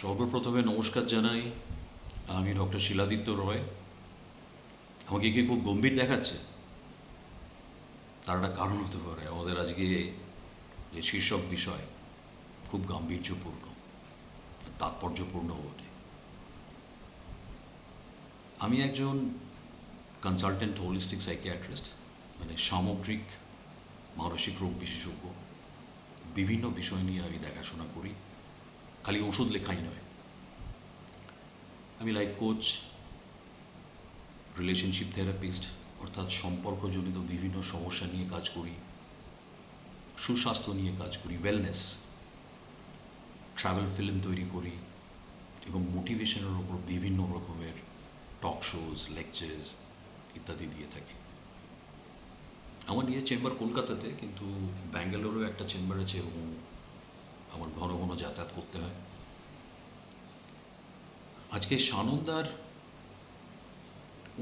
সর্বপ্রথমে নমস্কার জানাই। আমি ডক্টর শিলাদিত্য রয়। আমাকে কি খুব গম্ভীর দেখাচ্ছে? তার একটা কারণ হতে পারে। আমাদের আজকে যে শীর্ষক বিষয় খুব গাম্ভীর্যপূর্ণ, তাৎপর্যপূর্ণ বটে। আমি একজন কনসালটেন্ট হোলিস্টিক সাইকিয়াট্রিস্ট, মানে সামগ্রিক মানসিক রোগ বিশেষজ্ঞ। বিভিন্ন বিষয় নিয়ে আমি দেখাশোনা করি, খালি ওষুধ লেখাই নয়। আমি লাইফ কোচ, রিলেশনশিপ থেরাপিস্ট, অর্থাৎ সম্পর্কজনিত বিভিন্ন সমস্যা নিয়ে কাজ করি, সুস্বাস্থ্য নিয়ে কাজ করি, ওয়েলনেস, ট্রাভেল ফিল্ম তৈরি করি এবং মোটিভেশনের ওপর বিভিন্ন রকমের টক শোজ, লেকচার্স ইত্যাদি দিয়ে থাকি। আমার নিজের চেম্বার কলকাতাতে, কিন্তু ব্যাঙ্গালোরেও একটা চেম্বার আছে এবং আমার ঘন ঘন যাতায়াত করতে হয়। আজকে সানন্দার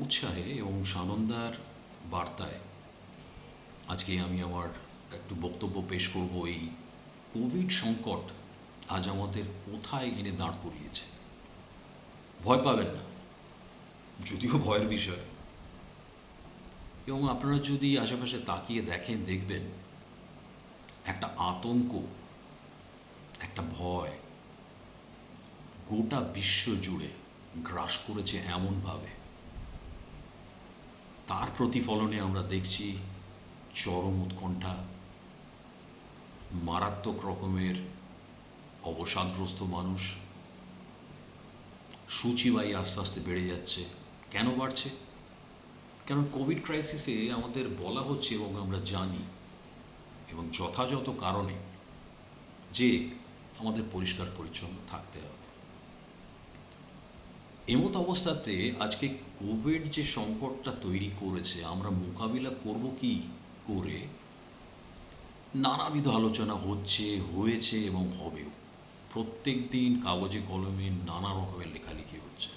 উৎসাহে এবং সানন্দার বার্তায় আজকে আমি আমার একটু বক্তব্য পেশ করব। এই কোভিড সংকট আজ আমাদের কোথায় এনে দাঁড় করিয়েছে। ভয় পাবেন না, যদিও ভয়ের বিষয়। এবং আপনারা যদি আশেপাশে তাকিয়ে দেখেন, দেখবেন একটা আতঙ্ক, একটা ভয় গোটা বিশ্ব জুড়ে গ্রাস করেছে এমনভাবে, তার প্রতিফলনে আমরা দেখছি চরম উৎকণ্ঠা, মারাত্মক রকমের অবসাদগ্রস্ত মানুষ, সূচিবাহী আস্তে আস্তে বেড়ে যাচ্ছে। কেন বাড়ছে? কারণ কোভিড ক্রাইসিসে আমাদের বলা হচ্ছে এবং আমরা জানি এবং যথাযথ কারণে যে আমাদের পরিষ্কার পরিচ্ছন্ন থাকতে হবে। এমত অবস্থাতে আজকে কোভিড যে সংকটটা তৈরি করেছে, আমরা মোকাবিলা করব কি করে, নানাবিধ আলোচনা হয়েছে এবং হবেও। প্রত্যেক দিন কাগজে কলমে নানা রকমের লেখালেখি হচ্ছে,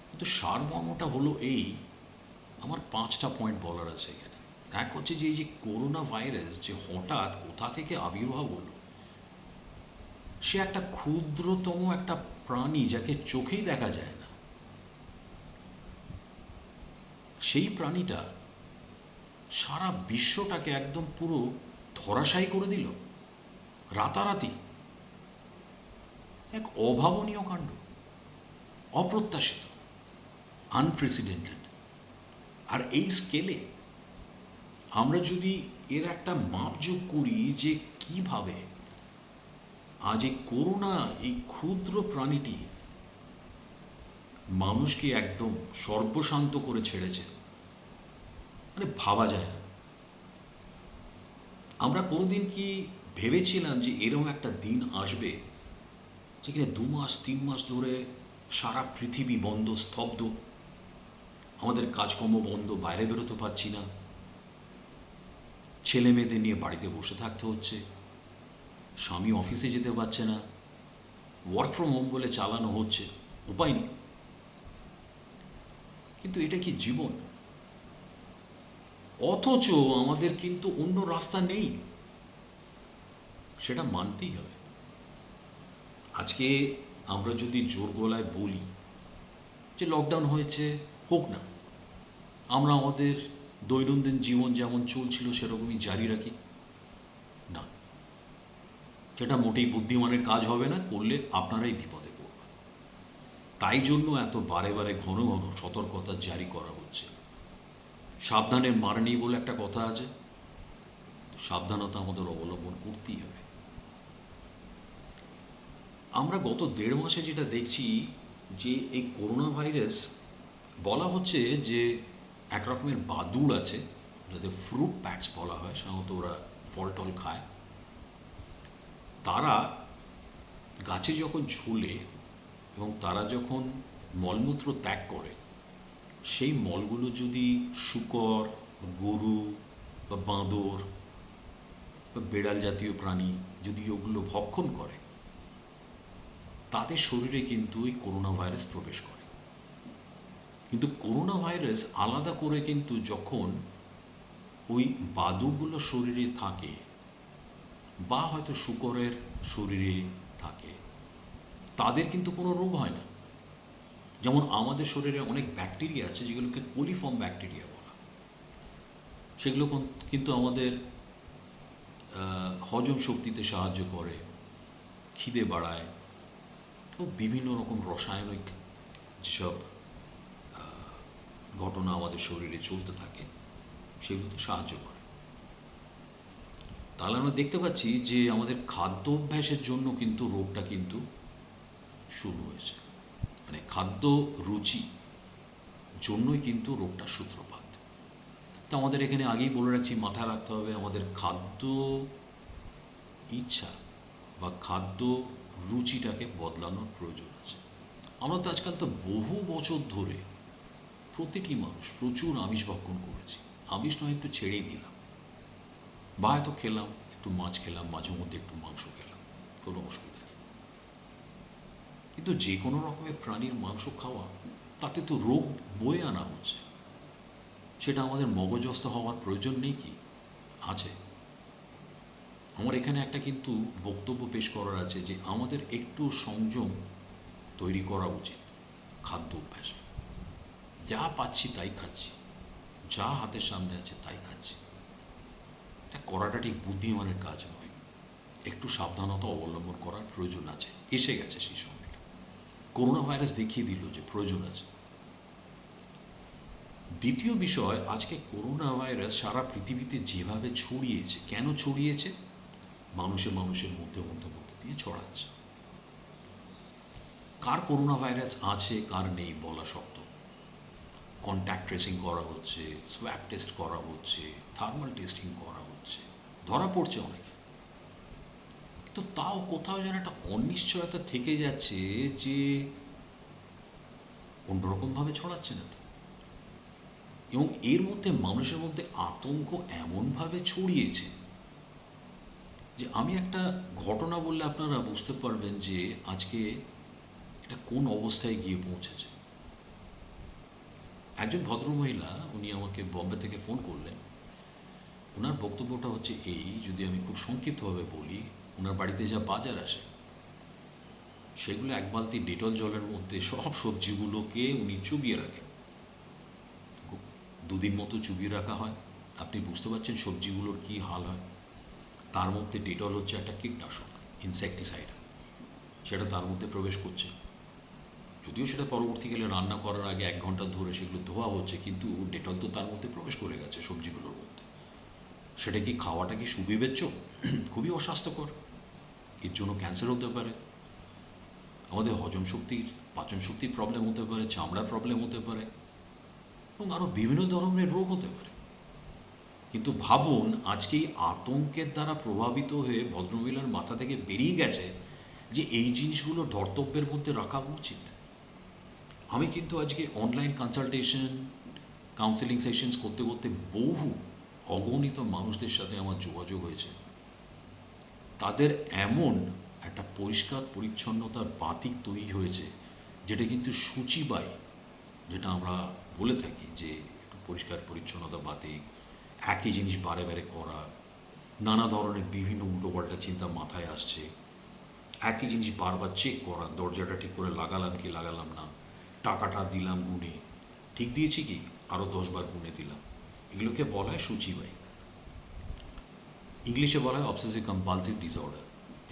কিন্তু সারমর্মটা হলো এই। আমার 5টা পয়েন্ট বলার আছে এখানে। এক হচ্ছে যে এই যে করোনা ভাইরাস যে হঠাৎ কোথা থেকে আবির্ভাব হলো, সে একটা ক্ষুদ্রতম একটা প্রাণী যাকে চোখেই দেখা যায় না। সেই প্রাণীটা সারা বিশ্বটাকে একদম পুরো ধরাশায়ী করে দিল রাতারাতি। এক অভাবনীয় কাণ্ড, অপ্রত্যাশিত, আনপ্রেসিডেন্টেড। আর এই স্কেলে আমরা যদি এর একটা মাপযোগ করি যে কিভাবে আজ এই করোনা, এই ক্ষুদ্র প্রাণীটি মানুষকে একদম সর্বশান্ত করে ছেড়েছে, মানে ভাবা যায় না। আমরা কোনোদিন কি ভেবেছিলাম যে এরকম একটা দিন আসবে যেখানে 2 মাস 3 মাস ধরে সারা পৃথিবী বন্ধ, স্তব্ধ, আমাদের কাজকর্ম বন্ধ, বাইরে বেরোতে পারছি না, ছেলে মেয়েদের নিয়ে বাড়িতে বসে থাকতে হচ্ছে, স্বামী অফিসে যেতে পারছে না, ওয়ার্ক ফ্রম হোম বলে চালানো হচ্ছে, উপায় নেই। কিন্তু এটা কি জীবন? অথচ আমাদের কিন্তু অন্য রাস্তা নেই, সেটা মানতেই হবে। আজকে আমরা যদি জোর গলায় বলি যে লকডাউন হয়েছে, হোক না, আমরা আমাদের দৈনন্দিন জীবন যেমন চলছিল সেরকমই জারি রাখি, না, সেটা মোটেই বুদ্ধিমানের কাজ হবে না। করলে আপনারাই বিপদে পড়বেন। তাই জন্য এত বারে বারে ঘন ঘন সতর্কতা জারি করা হচ্ছে। সাবধানের মার নেই বলে একটা কথা আছে, সাবধানতা আমাদের অবলম্বন করতেই হবে। আমরা গত 1.5 মাসে যেটা দেখছি যে এই করোনা ভাইরাস, বলা হচ্ছে যে এক রকমের বাদুড় আছে যাদের ফ্রুট প্যাটস বলা হয়, সাধারণত ওরা ফল টল খায়, তারা গাছে যখন ঝুলে এবং তারা যখন মলমূত্র ত্যাগ করে, সেই মলগুলো যদি শূকর, গরু বা বাঁদর বা বেড়াল জাতীয় প্রাণী যদি ওগুলো ভক্ষণ করে, তাদের শরীরে কিন্তু ওই করোনা ভাইরাস প্রবেশ করে। কিন্তু করোনা ভাইরাস আলাদা করে কিন্তু যখন ওই বাদুড়গুলো শরীরে থাকে বা হয়তো শূকরের শরীরে থাকে, তাদের কিন্তু কোনো রোগ হয় না। যেমন আমাদের শরীরে অনেক ব্যাকটেরিয়া আছে যেগুলোকে কোলিফর্ম ব্যাকটেরিয়া বলা, সেগুলো কিন্তু আমাদের হজম শক্তিতে সাহায্য করে, খিদে বাড়ায় ও বিভিন্ন রকম রাসায়নিক যেসব ঘটনা আমাদের শরীরে চলতে থাকে সেগুলোতে সাহায্য করে। তাহলে আমরা দেখতে পাচ্ছি যে আমাদের খাদ্য অভ্যাসের জন্য কিন্তু রোগটা কিন্তু শুরু হয়েছে, মানে খাদ্য রুচি জন্যই কিন্তু রোগটার সূত্রপাত। তো আমাদের এখানে আগেই বলে রাখছি, মাথায় রাখতে হবে আমাদের খাদ্য ইচ্ছা বা খাদ্য রুচিটাকে বদলানোর প্রয়োজন আছে। আমরা তো আজকাল তো বহু বছর ধরে প্রতিটি মানুষ প্রচুর আমিষ ভক্ষণ করেছি। আমিষ নয় একটু ছেড়েই দিলাম, বা হয়তো খেলাম, একটু মাছ খেলাম, মাঝে মধ্যে একটু মাংস খেলাম, কোনো অসুবিধা নেই। কিন্তু যে কোনো রকমের প্রাণীর মাংস খাওয়া, তাতে তো রোগ বয়ে আনা হচ্ছে। সেটা আমাদের মগজস্থ হওয়ার প্রয়োজন নেই কি? আছে। আমার এখানে একটা কিন্তু বক্তব্য পেশ করার আছে যে আমাদের একটু সংযম তৈরি করা উচিত খাদ্য অভ্যাসে। যা পাচ্ছি তাই খাচ্ছি, যা হাতের সামনে আছে তাই খাচ্ছি, এটা করাটা ঠিক বুদ্ধিমানের কাজ নয়। একটু সাবধানতা অবলম্বন করার প্রয়োজন আছে, এসে গেছে সেই সময়টা। করোনা ভাইরাস দেখিয়ে দিল যে প্রয়োজন আছে। দ্বিতীয় বিষয়, আজকে করোনা ভাইরাস সারা পৃথিবীতে যেভাবে ছড়িয়েছে, কেন ছড়িয়েছে? মানুষের মধ্যে দিয়ে ছড়াচ্ছে। কার করোনা ভাইরাস আছে কার নেই বলা শক্ত। কন্ট্যাক্ট ট্রেসিং করা হচ্ছে, সোয়াব টেস্ট করা হচ্ছে, থার্মাল টেস্টিং করা হচ্ছে, ধরা পড়ছে অনেকে। তো তাও কোথাও যেন একটা অনিশ্চয়তা থেকে যাচ্ছে যে অন্যরকমভাবে ছড়াচ্ছে না তো। এবং এর মধ্যে মানুষের মধ্যে আতঙ্ক এমনভাবে ছড়িয়েছে যে আমি একটা ঘটনা বললে আপনারা বুঝতে পারবেন যে আজকে এটা কোন অবস্থায় গিয়ে পৌঁছেছে। একজন ভদ্রমহিলা, উনি আমাকে বম্বে থেকে ফোন করলেন। ওনার বক্তব্যটা হচ্ছে এই, যদি আমি খুব সংক্ষিপ্তভাবে বলি, ওনার বাড়িতে যা বাজার আসে সেগুলো এক বালতি ডেটল জলের মধ্যে সব সবজিগুলোকে উনি চুবিয়ে রাখেন। দুদিন মতো চুবিয়ে রাখা হয়। আপনি বুঝতে পারছেন সবজিগুলোর কী হাল হয়। তার মধ্যে ডেটল হচ্ছে একটা কীটনাশক, ইনসেকটিসাইড, সেটা তার মধ্যে প্রবেশ করছে। যদিও সেটা পরবর্তীকালে রান্না করার আগে 1 ঘন্টা ধরে সেগুলো ধোয়া হচ্ছে, কিন্তু ডেটল তো তার মধ্যে প্রবেশ করে গেছে সবজিগুলোর মধ্যে। সেটা কি খাওয়াটা কি সুবিবেচ্য? খুবই অস্বাস্থ্যকর। এর জন্য ক্যান্সার হতে পারে, আমাদের হজম শক্তির, পাচন শক্তির প্রবলেম হতে পারে, চামড়ার প্রবলেম হতে পারে, এবং আরও বিভিন্ন ধরনের রোগ হতে পারে। কিন্তু ভাবুন, আজকে এই আতঙ্কের দ্বারা প্রভাবিত হয়ে ভদ্রমহিলার মাথা থেকে বেরিয়ে গেছে যে এই জিনিসগুলো ধর্তব্যের মধ্যে রাখা উচিত। আমি কিন্তু আজকে অনলাইন কনসালটেশন, কাউন্সেলিং সেশনস করতে করতে বহু অগণিত মানুষদের সাথে আমার যোগাযোগ হয়েছে। তাদের এমন একটা পরিষ্কার পরিচ্ছন্নতার বাতিক তৈরি হয়েছে, যেটা কিন্তু সূচিবাই, যেটা আমরা বলে থাকি যে একটু পরিষ্কার পরিচ্ছন্নতা বাতিক, একই জিনিস বারে বারে করা, নানা ধরনের বিভিন্ন উল্টোপাল্টা চিন্তা মাথায় আসছে, একই জিনিস বারবার চেক করা, দরজাটা ঠিক করে লাগালাম কি লাগালাম না, টাকাটা দিলাম গুনে, ঠিক দিয়েছি কি, আরও 10 বার গুনে দিলাম। এগুলোকে বলা হয় সূচিবাই। ইংলিশে বলা হয় অবসেসিভ কম্পালসিভ ডিসঅর্ডার।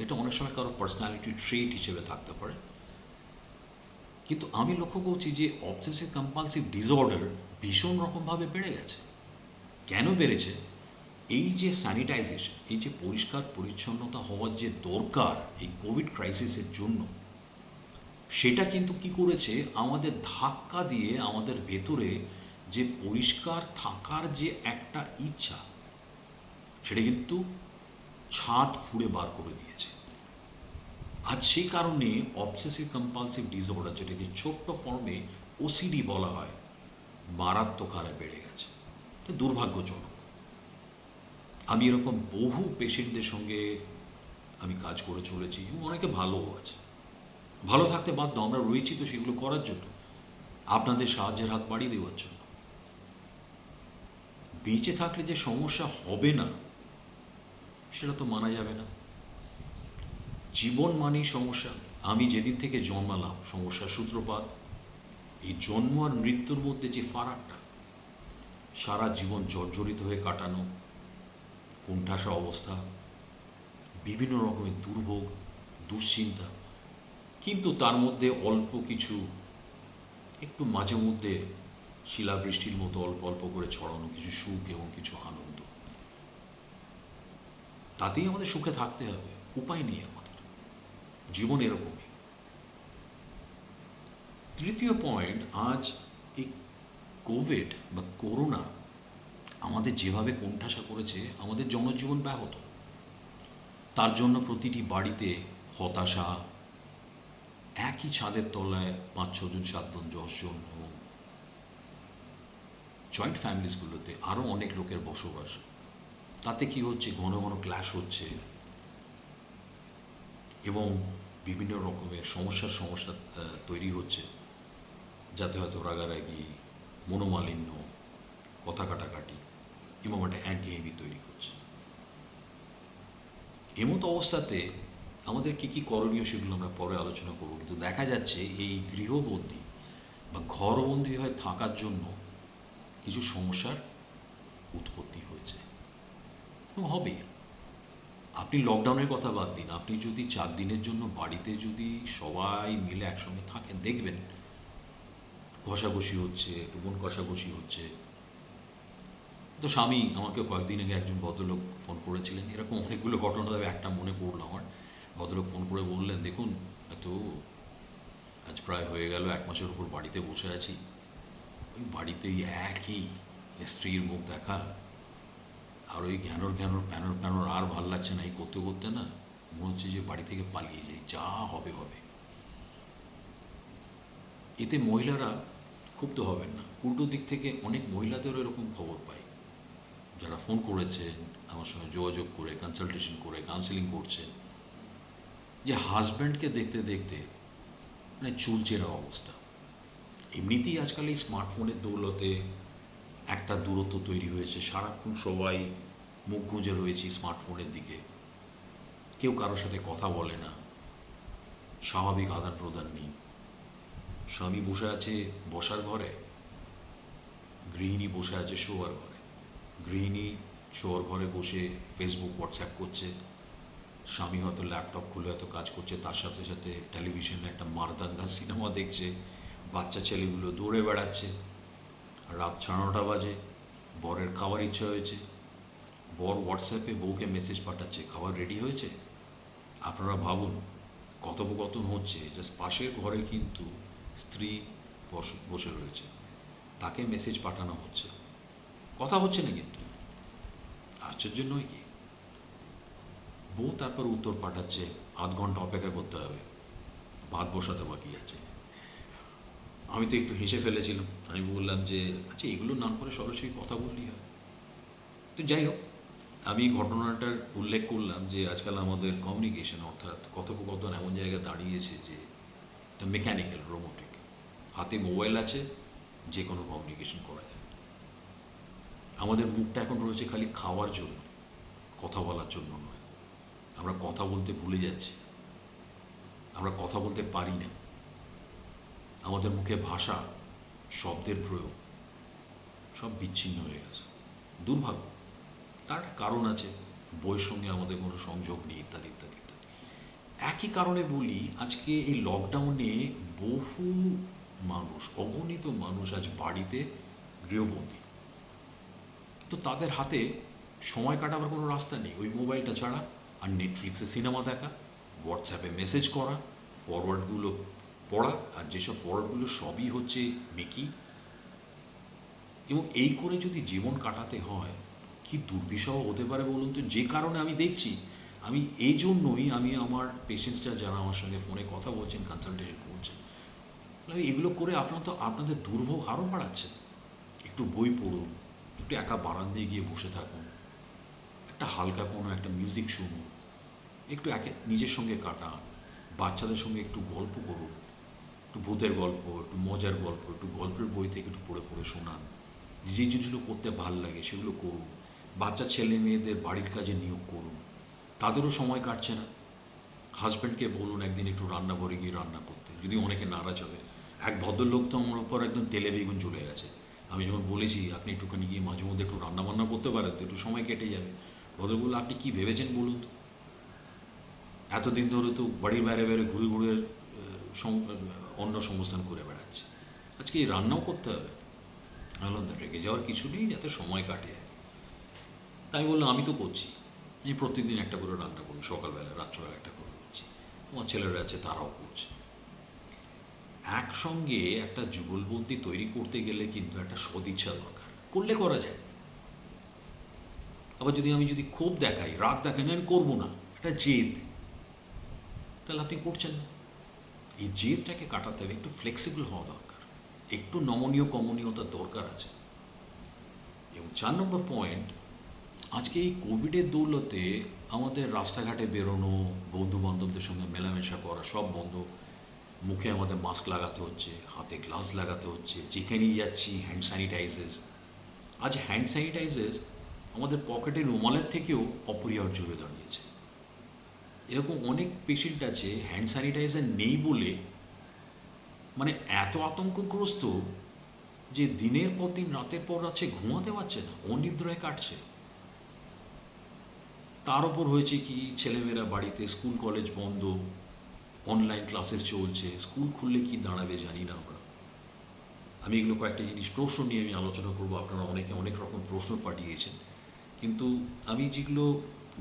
এটা অনেক সময় কারো পার্সোনালিটি ট্রেট হিসেবে থাকতে পারে। কিন্তু আমি লক্ষ্য করছি যে অবসেসিভ কম্পালসিভ ডিসঅর্ডার ভীষণ রকমভাবে বেড়ে গেছে। কেন বেড়েছে? এই যে স্যানিটাইজেশন, এই যে পরিষ্কার পরিচ্ছন্নতা হওয়ার যে দরকার এই কোভিড ক্রাইসিসের জন্য, সেটা কিন্তু কি করেছে, আমাদের ধাক্কা দিয়ে আমাদের ভেতরে যে পরিষ্কার থাকার যে একটা ইচ্ছা, সেটা কিন্তু ছাদ ফুঁড়ে বার করে দিয়েছে। আর সেই কারণে অবসেসিভ কম্পালসিভ ডিসঅর্ডার, যেটাকে ছোট্ট ফর্মে ওসিডি বলা হয়, মারাত্মক হারে বেড়ে গেছে। এটা দুর্ভাগ্যজনক। আমি এরকম বহু পেশেন্টদের সঙ্গে আমি কাজ করে চলেছি, এবং অনেকে ভালোও আছে। ভালো থাকতে বাধ্য, আমরা রয়েছি তো সেগুলো করার জন্য, আপনাদের সাহায্যের হাত বাড়িয়ে দেওয়ার জন্য। বেঁচে থাকলে যে সমস্যা হবে না সেটা তো মানা যাবে না। জীবন মানেই সমস্যা, আমি যেদিন থেকে জন্মালাম সমস্যার সূত্রপাত, এই জন্ম আর মৃত্যুর মধ্যে যে ফারাকটা, সারা জীবন জর্জরিত হয়ে কাটানো, কোণঠাসা অবস্থা, বিভিন্ন রকমের দুর্ভোগ, দুশ্চিন্তা, কিন্তু তার মধ্যে অল্প কিছু, একটু মাঝে মধ্যে শিলাবৃষ্টির মতো অল্প অল্প করে ছড়ানো কিছু সুখ এবং কিছু আনন্দ, তাতেই আমাদের সুখে থাকতে হবে। উপায় নেই আমাদের, জীবন এরকমই। তৃতীয় পয়েন্ট, আজ এই কোভিড বা করোনা আমাদের যেভাবে কোণঠাসা করেছে, আমাদের জনজীবন ব্যাহত। তার জন্য প্রতিটি বাড়িতে হতাশা, একই ছাদের তলায় ৫-৬ জন, ৭ জন, ১০ জন, এবং জয়েন্ট ফ্যামিলিসগুলোতে আরও অনেক লোকের বসবাস। তাতে কি হচ্ছে, ঘন ঘন ক্ল্যাশ হচ্ছে এবং বিভিন্ন রকমের সমস্যা তৈরি হচ্ছে, যাতে হয়তো রাগারাগি, মনোমালিন্য, কথা কাটাকাটি এবং একটা একঘেয়েমি তৈরি করছে। এমতো অবস্থাতে আমাদের কী কী করণীয় সেগুলো আমরা পরে আলোচনা করব, কিন্তু দেখা যাচ্ছে এই গৃহবন্দী বা ঘরবন্দি হয়ে থাকার জন্য কিছু সমস্যার উৎপত্তি হয়েছে এবং হবে। আপনি লকডাউনের কথা বাদ দিন, আপনি যদি 4 দিনের জন্য বাড়িতে যদি সবাই মিলে একসঙ্গে থাকেন, দেখবেন ঘষাঘষি হচ্ছে, মন কষাঘষি হচ্ছে। তো স্বামী আমাকে কয়েকদিন আগে একজন ভদ্রলোক ফোন করেছিলেন, এরকম অনেকগুলো ঘটনা, তবে একটা মনে পড়লো আমার। ভদ্রলোক ফোন করে বললেন, দেখুন তো আজ প্রায় হয়ে গেল 1 মাসের উপর বাড়িতে বসে আছি, ওই বাড়িতেই একই স্ত্রীর মুখ দেখা, আর ওই ঘ্যানোর ঘ্যানোর প্যানোর প্যানোর আর ভাল লাগছে না। এই করতে করতে না মনে হচ্ছে যে বাড়ি থেকে পালিয়ে যাই, যা হবে হবে। এতে মহিলারা ক্ষুব্ধ হবেন না, উল্টো দিক থেকে অনেক মহিলাদেরও এরকম খবর পাই, যারা ফোন করেছেন আমার সঙ্গে যোগাযোগ করে, কনসালটেশন করে, কাউন্সিলিং করছেন, যে হাজব্যান্ডকে দেখতে দেখতে মানে চুলচেরা অবস্থা। এমনিতেই আজকাল এই স্মার্টফোনের দৌলতে একটা দূরত্ব তৈরি হয়েছে, সারাক্ষণ সবাই মুখ গুঁজে রয়েছি স্মার্টফোনের দিকে, কেউ কারোর সাথে কথা বলে না, স্বাভাবিক আদান প্রদান নেই। স্বামী বসে আছে বসার ঘরে, গৃহিণী বসে আছে শোয়ার ঘরে, গৃহিণী শোয়ার ঘরে বসে ফেসবুক, হোয়াটসঅ্যাপ করছে, স্বামী হয়তো ল্যাপটপ খুলে হয়তো কাজ করছে, তার সাথে সাথে টেলিভিশনে একটা মারদাঙ্গা সিনেমা দেখছে, বাচ্চা ছেলেগুলো দৌড়ে বেড়াচ্ছে। রাত 9:30 বাজে, বরের খাবার ইচ্ছা হয়েছে, বর হোয়াটসঅ্যাপে বউকে মেসেজ পাঠাচ্ছে, খাবার রেডি হয়েছে। আপনারা ভাবুন, কথোপকথন হচ্ছে, জাস্ট পাশের ঘরে কিন্তু স্ত্রী বসে রয়েছে, তাকে মেসেজ পাঠানো হচ্ছে, কথা হচ্ছে না। কিন্তু আশ্চর্য নয় কি? বউ তারপর উত্তর পাঠাচ্ছে, 0.5 ঘন্টা অপেক্ষা করতে হবে, ভাত বসাতে বাকি আছে। আমি তো একটু হেসে ফেলেছিলাম, আমি বললাম যে আচ্ছা, এগুলো না করে সরাসরি কথা বললেই হয়। তো যাই হোক, আমি ঘটনাটার উল্লেখ করলাম যে আজকাল আমাদের কমিউনিকেশন, অর্থাৎ কথোপকথন এমন জায়গায় দাঁড়িয়েছে যে এটা মেকানিক্যাল, রোবোটিক। হাতে মোবাইল আছে, যে কোনো কমিউনিকেশন করা যায়। আমাদের মুখটা এখন রয়েছে খালি খাওয়ার জন্য, কথা বলার জন্য নয়। আমরা কথা বলতে ভুলে যাচ্ছি, আমরা কথা বলতে পারি না। আমাদের মুখে ভাষা, শব্দের প্রয়োগ সব বিচ্ছিন্ন হয়ে গেছে, দুর্ভাগ্য। তার একটা কারণ আছে, বইয়ের সঙ্গে আমাদের কোনো সংযোগ নেই, ইত্যাদি ইত্যাদি ইত্যাদি। একই কারণে বলি, আজকে এই লকডাউনে বহু মানুষ, অগণিত মানুষ আজ বাড়িতে গৃহবন্দী, তো তাদের হাতে সময় কাটাবার কোনো রাস্তা নেই ওই মোবাইলটা ছাড়া। আর নেটফ্লিক্সে সিনেমা দেখা, হোয়াটসঅ্যাপে মেসেজ করা, ফরওয়ার্ডগুলো পড়া, আর যেসব ফরওয়ার্ডগুলো সবই হচ্ছে মেকি। এবং এই করে যদি জীবন কাটাতে হয়, কি দুর্বিষহ হতে পারে বলুন তো। যে কারণে আমি দেখছি, আমি এই জন্যই আমি আমার পেশেন্টসরা যারা আমার সঙ্গে ফোনে কথা বলছেন, কনসালটেশন করছেন, এগুলো করে আপনারা তো আপনাদের দুর্ভোগ আরও বাড়াচ্ছেন। একটু বই পড়ুন, একটু একা বারান্দায় গিয়ে বসে থাকুন, একটা হালকা কোনো একটা মিউজিক শুনুন, একটু নিজের সঙ্গে কাটান, বাচ্চাদের সঙ্গে একটু গল্প করুন, একটু ভূতের গল্প, একটু মজার গল্প, একটু গল্পের বই থেকে একটু পড়ে পড়ে শোনান। যে জিনিসগুলো করতে ভাল লাগে সেগুলো করুন। বাচ্চা ছেলে মেয়েদের বাড়ির কাজে নিয়োগ করুন, তাদেরও সময় কাটছে না। হাজব্যান্ডকে বলুন একদিন একটু রান্নাঘরে গিয়ে রান্না করতে, যদি অনেকে নারাজ হবে। এক ভদ্রলোক তো আমার উপর একদম তেলে বেগুন চলে গেছে। আমি যখন বলেছি আপনি একটুখানি গিয়ে মাঝে মধ্যে একটু রান্না বান্না করতে পারেন তো একটু সময় কেটে যাবে, ভদ্র বললো আপনি কী ভেবেছেন বলুন তো, এতদিন ধরে তো বাড়ির বাইরে বাইরে ঘুরে ঘুরে অন্য সংস্থান করে বেড়াচ্ছে, আজকে এই রান্নাও করতে হবে। আলাদা রেগে যাওয়ার কিছু নেই, যাতে সময় কাটে। তাই বললাম আমি তো করছি, আমি প্রত্যেকদিন একটা করে রান্না করি, সকালবেলা রাত্রবেলা একটা করে করছি, আমার ছেলেরা আছে তারাও করছে। একসঙ্গে একটা যুগলবন্দি তৈরি করতে গেলে কিন্তু একটা সদিচ্ছা দরকার, করলে করা যায়। আবার যদি ক্ষোভ দেখাই, রাগ দেখাই, আমি করবো না, একটা জেদ, তাহলে আপনি করছেন না। এই জেদটাকে কাটাতে হবে, একটু ফ্লেক্সিবল হওয়া দরকার, একটু নমনীয় কমনীয়তার দরকার আছে। এবং 4 নম্বর পয়েন্ট, আজকে এই কোভিডের দৌলতে আমাদের রাস্তাঘাটে বেরোনো, বন্ধু বান্ধবদের সঙ্গে মেলামেশা করা সব বন্ধ, মুখে আমাদের মাস্ক লাগাতে হচ্ছে, হাতে গ্লাভস লাগাতে হচ্ছে, যেখানেই যাচ্ছি হ্যান্ড স্যানিটাইজার। আজ হ্যান্ড স্যানিটাইজার আমাদের পকেটের রুমালের থেকেও অপরিহার্য হয়ে দাঁড়িয়েছে। এরকম অনেক পেশেন্ট আছে হ্যান্ড স্যানিটাইজার নেই বলে মানে এত আতঙ্কগ্রস্ত যে দিনের পর দিন রাতের পর রাতে ঘুমাতে পারছে না, অনিদ্রায় কাটছে। তার ওপর হয়েছে কি, ছেলেমেয়েরা বাড়িতে, স্কুল কলেজ বন্ধ, অনলাইন ক্লাসেস চলছে, স্কুল খুললে কি দাঁড়াবে জানি না আমরা। আমি এগুলো কয়েকটা জিনিস প্রশ্ন নিয়ে আমি আলোচনা করবো, আপনারা অনেকে অনেক রকম প্রশ্ন পাঠিয়েছেন, কিন্তু আমি যেগুলো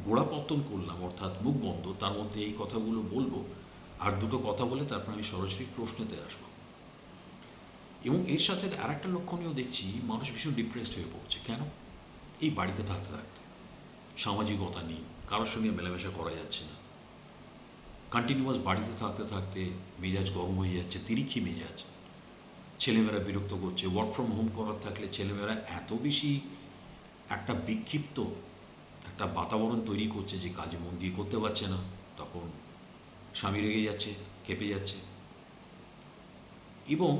গোড়াপত্তন করলাম অর্থাৎ মুখ বন্ধ, তার মধ্যে এই কথাগুলো বলবো, আর দুটো কথা বলে তারপর আমি সরাসরি প্রশ্নতে আসবো। এবং এর সাথে আর একটা লক্ষণীয় দেখছি, মানুষ ভীষণ ডিপ্রেসড হয়ে পড়ছে। কেন? এই বাড়িতে থাকতে থাকতে সামাজিকতা নেই, কারোর সঙ্গে মেলামেশা করা যাচ্ছে না, কন্টিনিউয়াস বাড়িতে থাকতে থাকতে মেজাজ গরম হয়ে যাচ্ছে, তিরিক্ষি মেজাজ, ছেলেমেয়েরা বিরক্ত করছে। ওয়ার্ক ফ্রম হোম করার থাকলে ছেলেমেয়েরা এত বেশি একটা বিক্ষিপ্ত একটা বাতাবরণ তৈরি করছে যে কাজে মন দিয়ে করতে পারছে না, তখন স্বামী রেগে যাচ্ছে, খেপে যাচ্ছে। এবং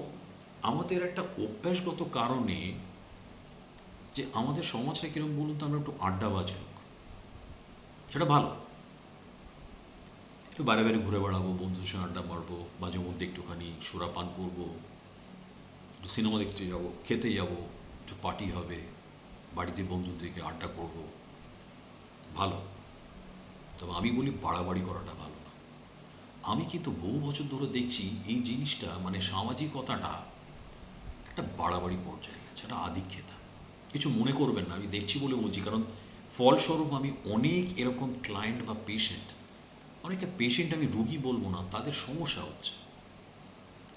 আমাদের একটা অভ্যাসগত কারণে, যে আমাদের সমাজটা কীরকম বলুন তো, আমরা একটু আড্ডাবাজ লোক, সেটা ভালো, একটু বাইরে বাইরে ঘুরে বেড়াবো, বন্ধুদের সঙ্গে আড্ডা মারবো, মাঝে মধ্যে একটুখানি সুরা পান করবো, সিনেমা দেখতে যাবো, খেতে যাবো, একটু পার্টি হবে, বাড়িতে বন্ধুদেরকে আড্ডা করব, ভালো। তবে আমি বলি বাড়াবাড়ি করাটা ভালো না। আমি কিন্তু বহু বছর ধরে দেখছি এই জিনিসটা, মানে সামাজিকতাটা একটা বাড়াবাড়ি পর্যায়ে গেছে, একটা আধিক্যতা। কিছু মনে করবেন না, আমি দেখছি বলে বলছি, কারণ ফলস্বরূপ আমি অনেক এরকম ক্লায়েন্ট বা পেশেন্ট, অনেকে পেশেন্ট আমি রুগী বলবো না, তাদের সমস্যা হচ্ছে।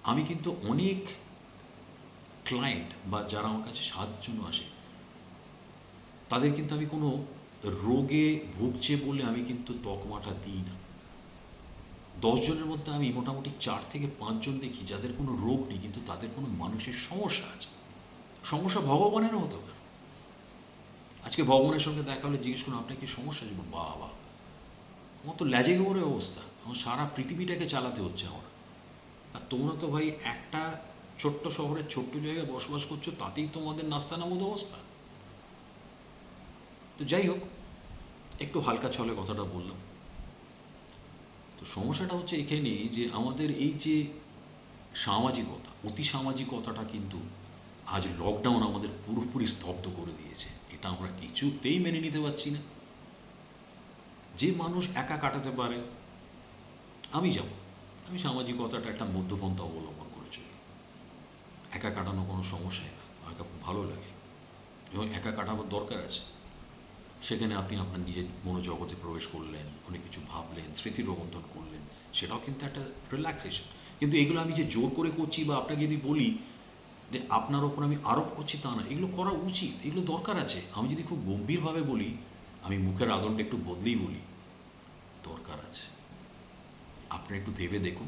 আমি কিন্তু অনেক ক্লায়েন্ট বা যারা আমার কাছে সাহায্যের জন্য আসে, তাদের কিন্তু আমি কোনো রোগে ভুগছে বলে আমি কিন্তু তকমাটা দিই না। 10 জনের মধ্যে আমি মোটামুটি 4 থেকে 5 জন দেখি যাদের কোনো রোগ নেই, কিন্তু তাদের কোনো মানসিক সমস্যা আছে। সমস্যা ভগবানেরও হতে পারে। আজকে ভগবানের সঙ্গে দেখা হলে জিজ্ঞেস করুন আপনার কি সমস্যা আছে, বাবা আমার তো ল্যাজে গোবরে অবস্থা, আমার সারা পৃথিবীটাকে চালাতে হচ্ছে আমার। আর তোমরা তো ভাই একটা ছোট্ট শহরের ছোট্ট জায়গায় বসবাস করছো, তাতেই তোমাদের নাস্তা নামুদ অবস্থা। তো যাই হোক, একটু হালকা ছলে কথাটা বললাম। তো সমস্যাটা হচ্ছে এখানেই যে আমাদের এই যে সামাজিকতা, অতি সামাজিকতাটা কিন্তু আজ লকডাউন আমাদের পুরোপুরি স্তব্ধ করে দিয়েছে। এটা আমরা কিছুতেই মেনে নিতে পারছি না। যে মানুষ একা কাটাতে পারে, আমি যাব, আমি সামাজিকতাটা একটা মধ্যপন্থা অবলম্বন করে চলি। একা কাটানো কোনো সমস্যাই না, আমার খুব ভালো লাগে এবং একা কাটাবার দরকার আছে। সেখানে আপনি আপনার নিজের মনোজগতে প্রবেশ করলেন, অনেক কিছু ভাবলেন, স্মৃতি রোমন্থন করলেন, সেটাও কিন্তু একটা রিল্যাক্সেশন। কিন্তু এগুলো আমি যে জোর করে করছি বা আপনাকে যদি বলি যে আপনার ওপর আমি আরোপ করছি, তা না, এগুলো করা উচিত, এগুলো দরকার আছে। আমি যদি খুব গম্ভীরভাবে বলি, আমি মুখের আদরটা একটু বদলেই বলি, দরকার আছে। আপনারা একটু ভেবে দেখুন,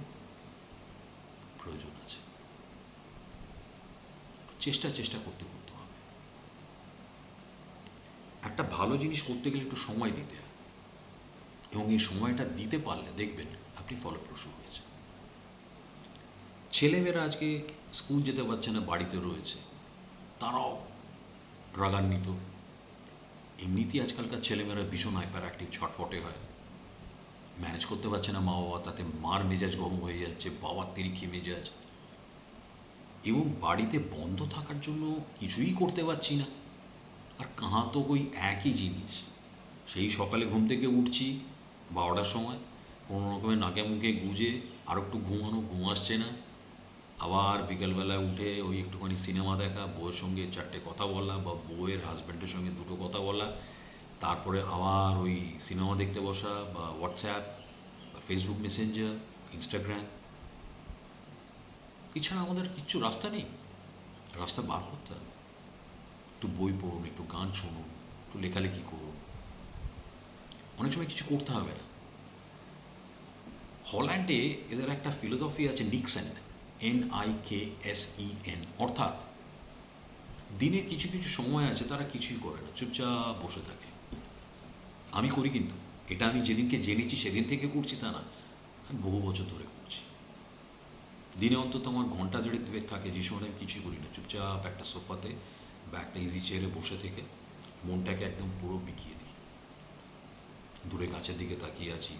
প্রয়োজন আছে। চেষ্টা করতে করতে হবে। একটা ভালো জিনিস করতে গেলে একটু সময় দিতে হয়, এবং এই সময়টা দিতে পারলে দেখবেন আপনি ফলপ্রসূ হয়েছে। ছেলেমেয়েরা আজকে স্কুল যেতে পারছে না, বাড়িতে রয়েছে, তারাও রাগান্বিত। এমনিতেই আজকালকার ছেলেমেয়েরা ভীষণ হাইপার অ্যাক্টিভ, ছটফটে হয়। ম্যানেজ করতে পারছে না মা বাবা, তাতে মার মেজাজ গরম হয়ে যাচ্ছে, বাবার তিরিক্ষি মেজাজ, এবং বাড়িতে বন্ধ থাকার জন্য কিছুই করতে পারছি না। আর কাহা তো ওই একই জিনিস, সেই সকালে ঘুম থেকে উঠছি 12টার সময়, কোনো রকমে নাকে মুখে গুজে আর একটু ঘুমানো, ঘুম আসছে না, আবার বিকেলবেলায় উঠে ওই একটুখানি সিনেমা দেখা, বউয়ের সঙ্গে চারটে কথা বলা বা বউয়ের হাজব্যান্ডের সঙ্গে দুটো কথা বলা, তারপরে আবার ওই সিনেমা দেখতে বসা বা হোয়াটসঅ্যাপ বা ফেসবুক মেসেঞ্জার, ইনস্টাগ্রাম। এছাড়া আমাদের কিচ্ছু রাস্তা নেই, রাস্তা বার করতে হবে। একটু বই পড়ুন, একটু গান শুনুন, একটু লেখালেখি করুন, অনেক সময় কিছু করতে হবে না। হল্যান্ডে এদের একটা ফিলোসফি আছে নিক্সেন, NIKSEN, অর্থাৎ দিনের কিছু কিছু সময় আছে তারা কিছুই করে না, চুপচাপ বসে থাকে। আমি করি, কিন্তু এটা আমি যেদিনকে জেনেছি সেদিন থেকে করছি তা না, আমি বহু বছর ধরে করছি। দিনে অন্তত আমার ঘন্টা দেড়েক দুয়েক থাকে যে সময় আমি কিছুই করি না, চুপচাপ একটা সোফাতে বা একটা ইজি চেয়ারে বসে থেকে মনটাকে একদম পুরো বিকিয়ে দিই। দূরে গাছের দিকে তাকিয়ে আছি,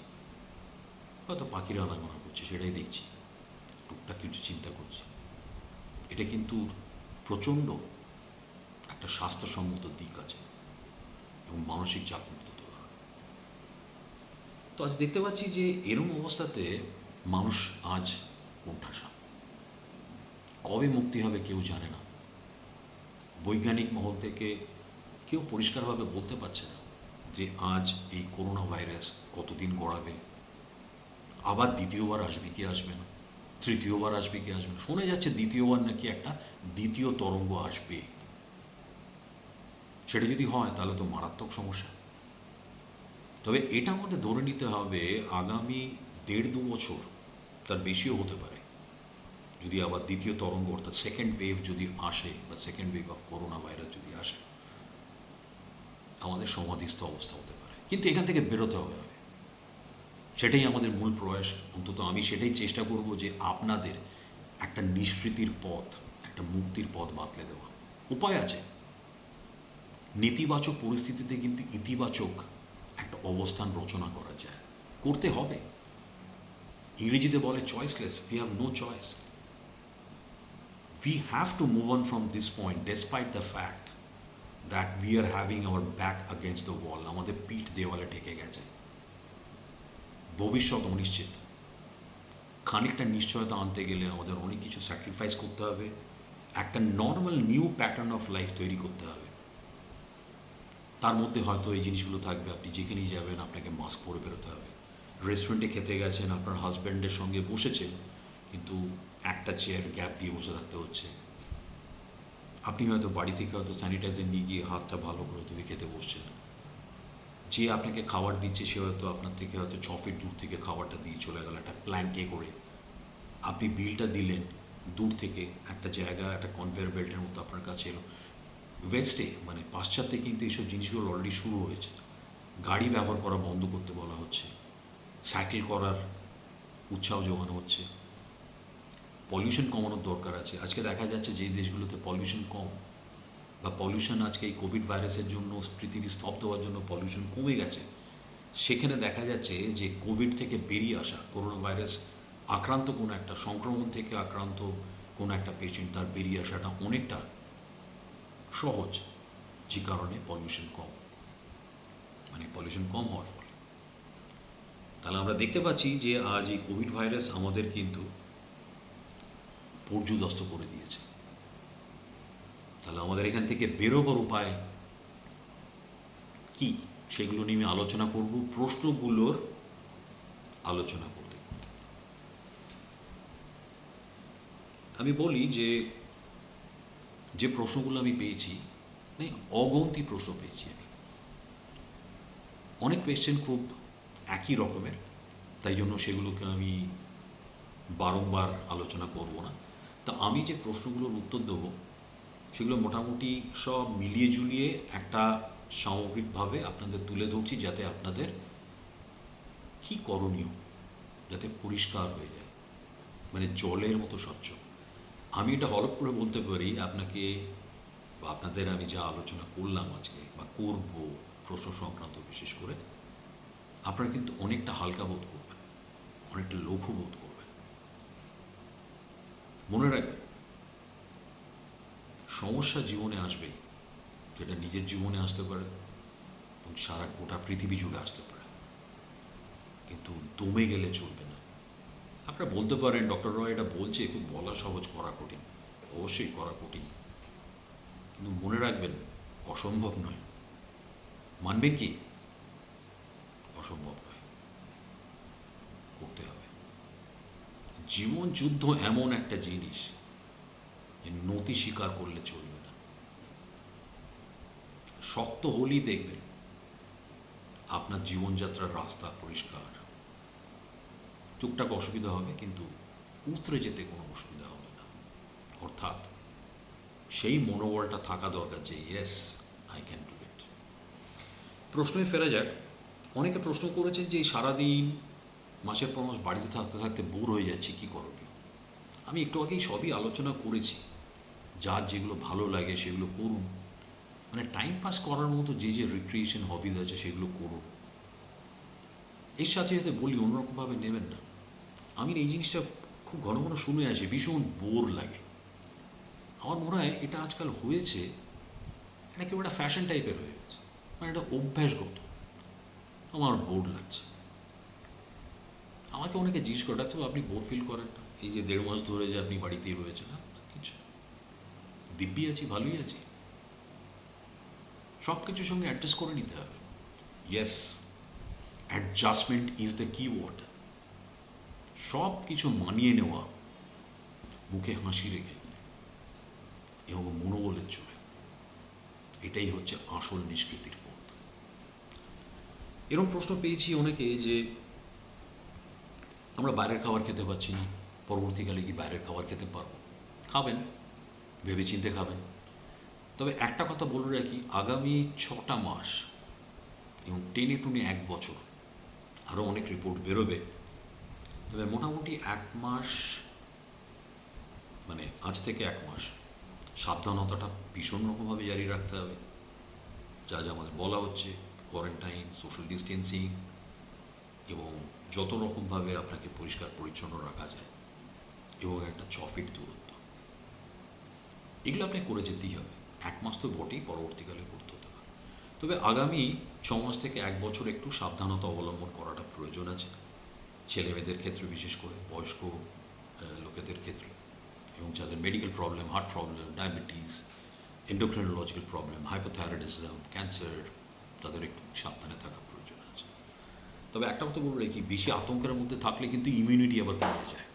হয়তো পাখিরা আনাগোনা করছে, সেটাই দেখছি, টুকটাক কিছু চিন্তা করছি। এটা কিন্তু প্রচণ্ড একটা স্বাস্থ্যসম্মত দিক আছে এবং মানসিক চাপমুক্ত তোলা। তো আজ দেখতে পাচ্ছি যে এরম অবস্থাতে মানুষ আজ কোণঠাসা, কবে মুক্তি হবে কেউ জানে না। বৈজ্ঞানিক মহল থেকে কেউ পরিষ্কারভাবে বলতে পারছে না যে আজ এই করোনা ভাইরাস কতদিন গড়াবে, আবার দ্বিতীয়বার আসবে কি আসবে না, তৃতীয়বার আসবে কি আসবে না। শোনা যাচ্ছে দ্বিতীয়বার নাকি একটা দ্বিতীয় তরঙ্গ আসবে। সেটা যদি হয় তাহলে তো মারাত্মক সমস্যা। তবে এটা আমাদের ধরে নিতে হবে আগামী 1.5-2 বছর, তার বেশিও হতে পারে, যদি আবার দ্বিতীয় তরঙ্গ অর্থাৎ সেকেন্ড ওয়েভ যদি আসে বা second wave of corona virus যদি আসে, আমাদের সমাধিস্থ অবস্থা হতে পারে। কিন্তু এখান থেকে বেরোতে হবে, সেটাই আমাদের মূল প্রয়াস। অন্তত আমি সেটাই চেষ্টা করব যে আপনাদের একটা নিষ্কৃতির পথ, একটা মুক্তির পথ বাতলে দেওয়া। উপায় আছে, নেতিবাচক পরিস্থিতিতে কিন্তু ইতিবাচক একটা অবস্থান রচনা করা যায়, করতে হবে। ইংরেজিতে বলে choiceless, we have no choice. We have to move on from this point despite the fact that we are having our back against the wall. আমাদের পিঠ দেওয়ালে ঠেকে গেছে, ভবিষ্যৎ অনিশ্চিত। খানিকটা নিশ্চয়তা আনতে গেলে আমাদের অনেক কিছু স্যাক্রিফাইস করতে হবে, একটা normal new pattern of life তৈরি করতে হবে। তার মধ্যে হয়তো এই জিনিসগুলো থাকবে, আপনি যেখানেই যাবেন আপনাকে মাস্ক পরে বেরোতে হবে। রেস্টুরেন্টে খেতে গেছেন, আপনার হাজব্যান্ডের সঙ্গে বসেছেন, কিন্তু একটা চেয়ার গ্যাপ দিয়ে বসে থাকতে হচ্ছে। আপনি হয়তো বাড়ি থেকে হয়তো স্যানিটাইজার নিয়ে গিয়ে হাতটা ভালো করে ধুয়ে খেতে বসছেন। যে আপনাকে খাবার দিচ্ছে সে হয়তো আপনার থেকে হয়তো 6 ফিট দূর থেকে খাবারটা দিয়ে চলে গেল একটা প্ল্যাঙ্কে করে। আপনি বিলটা দিলেন দূর থেকে, একটা জায়গা, একটা কনভেয়ার বেল্টের মতো আপনার কাছে এলো। ওয়েস্টে মানে পাশ্চাত্যে কিন্তু এইসব জিনিসগুলো অলরেডি শুরু হয়েছে। গাড়ি ব্যবহার করা বন্ধ করতে বলা হচ্ছে, সাইকেল করার উৎসাহ যোগানো হচ্ছে, পলিউশন কমানোর দরকার আছে। আজকে দেখা যাচ্ছে যে দেশগুলোতে পলিউশন কম বা পলিউশন আজকে এই কোভিড ভাইরাসের জন্য পৃথিবী স্তব্ধ হওয়ার জন্য পলিউশন কমে গেছে, সেখানে দেখা যাচ্ছে যে কোভিড থেকে বেরিয়ে আসা, করোনা ভাইরাস আক্রান্ত কোনো একটা সংক্রমণ থেকে আক্রান্ত কোনো একটা পেশেন্ট, তার বেরিয়ে আসাটা অনেকটা সহজ, যে কারণে পলিউশন কম, মানে পলিউশন কম হওয়ার ফলে। তাহলে আমরা দেখতে পাচ্ছি যে আজ এই কোভিড ভাইরাস আমাদের কিন্তু পর্যুদস্ত করে দিয়েছে। তাহলে আমাদের এখান থেকে বেরোবার উপায় কি, সেগুলো নিয়ে আমি আলোচনা করব, প্রশ্নগুলোর আলোচনা করতে। আমি বলি যে যে প্রশ্নগুলো আমি পেয়েছি, মানে অগন্তি প্রশ্ন পেয়েছি আমি, অনেক কোয়েশ্চেন খুব একই রকমের, তাই জন্য সেগুলোকে আমি বারংবার আলোচনা করব না। তা আমি যে প্রশ্নগুলোর উত্তর দেব সেগুলো মোটামুটি সব মিলিয়ে ঝুলিয়ে একটা সামগ্রিকভাবে আপনাদের তুলে ধরছি, যাতে আপনাদের কি করণীয় যাতে পরিষ্কার হয়ে যায়, মানে জলের মতো স্বচ্ছ। আমি এটা হলপ করে বলতে পারি আপনাকে বা আপনাদের, আমি যা আলোচনা করলাম আজকে বা করব প্রশ্ন সংক্রান্ত বিশেষ করে, আপনারা কিন্তু অনেকটা হালকা বোধ করবেন, অনেকটা লঘু বোধ করবেন। মনে রাখবেন, সমস্যা জীবনে আসবেই, যেটা নিজের জীবনে আসতে পারে এবং সারা গোটা পৃথিবী জুড়ে আসতে পারে, কিন্তু দমে গেলে চলবে না। আপনারা বলতে পারেন ডক্টর রয় এটা বলছে খুব বলা সহজ, করা কঠিন। অবশ্যই করা কঠিন, কিন্তু মনে রাখবেন অসম্ভব নয়। মানবেন কি? অসম্ভব নয়, করতে হবে। জীবন যুদ্ধ এমন একটা জিনিস যে নতি স্বীকার করলে চলবে না। শক্ত হলেই দেখবেন আপনার জীবনযাত্রার রাস্তা পরিষ্কার। টুকটাক অসুবিধা হবে, কিন্তু উতরে যেতে কোনো অসুবিধা হবে না। অর্থাৎ সেই মনোবলটা থাকা দরকার যে yes, I can do it. প্রশ্নে ফেরা যাক। অনেকে প্রশ্ন করেছেন যে এই সারাদিন মাসের পর মাস বাড়িতে থাকতে থাকতে বোর হয়ে যাচ্ছি, কী করণীয়? আমি একটু আগেই সবই আলোচনা করেছি। যার যেগুলো ভালো লাগে সেগুলো করুন, মানে টাইম পাস করার মতো যে যে রিক্রিয়েশন হবিজ আছে সেগুলো করুন। এর সাথে সাথে বলি, অন্যরকমভাবে নেবেন না। আমি এই জিনিসটা খুব ঘন ঘন শুনে আছি, ভীষণ বোর লাগে। আমার মনে হয় এটা আজকাল হয়েছে, এটা কেউ একটা ফ্যাশন টাইপের হয়ে গেছে, মানে এটা অভ্যাসগত। আমার বোর লাগছে। আমাকে অনেকে জিজ্ঞেস করে, ডাক্তার আপনি বোর ফিল করেন না? এই যে 1.5 মাস ধরে যে আপনি বাড়িতেই রয়েছেন। না, কিছু দিব্যি আছি, ভালোই আছি। সব কিছুর সঙ্গে অ্যাডজাস্ট করে নিতে হবে। Yes, adjustment is the keyword. সব কিছু মানিয়ে নেওয়া, মুখে হাসি রেখে এবং মনোবলের জোরে, এটাই হচ্ছে আসল নিষ্কৃতির পথ। এরকম প্রশ্ন পেয়েছি অনেকে যে আমরা বাইরের খাবার খেতে পাচ্ছি না, পরবর্তীকালে কি বাইরের খাবার খেতে পারবো? খাবেন, ভেবেচিন্তে খাবেন। তবে একটা কথা বলে রাখি, আগামী 6টা মাস এবং টেনে টুনে 1 বছর, আরও অনেক রিপোর্ট বেরোবে, তবে মোটামুটি 1 মাস, মানে আজ থেকে 1 মাস সাবধানতাটা ভীষণ রকমভাবে জারি রাখতে হবে। যা যা আমাদের বলা হচ্ছে, কোয়ারেন্টাইন, সোশ্যাল ডিস্টেন্সিং এবং যত রকমভাবে আপনাকে পরিষ্কার পরিচ্ছন্ন রাখা যায় এবং একটা 6 ফিট দূরত্ব, এগুলো আপনি করে যেতেই হবে। 1 মাস তো বটেই, পরবর্তীকালে করতে হতে পারে। তবে আগামী 6 মাস থেকে 1 বছর একটু সাবধানতা অবলম্বন করাটা প্রয়োজন আছে, ছেলে মেয়েদের ক্ষেত্রে, বিশেষ করে বয়স্ক লোকেদের ক্ষেত্রে, এবং যাদের medical problem, heart problem, diabetes, endocrinological problem, hypothyroidism, cancer, তাদের একটু সাবধানে থাকা প্রয়োজন আছে। তবে একটা কথা বলে রাখি, বেশি আতঙ্কের মধ্যে থাকলে কিন্তু ইমিউনিটি আবার কমে যায়।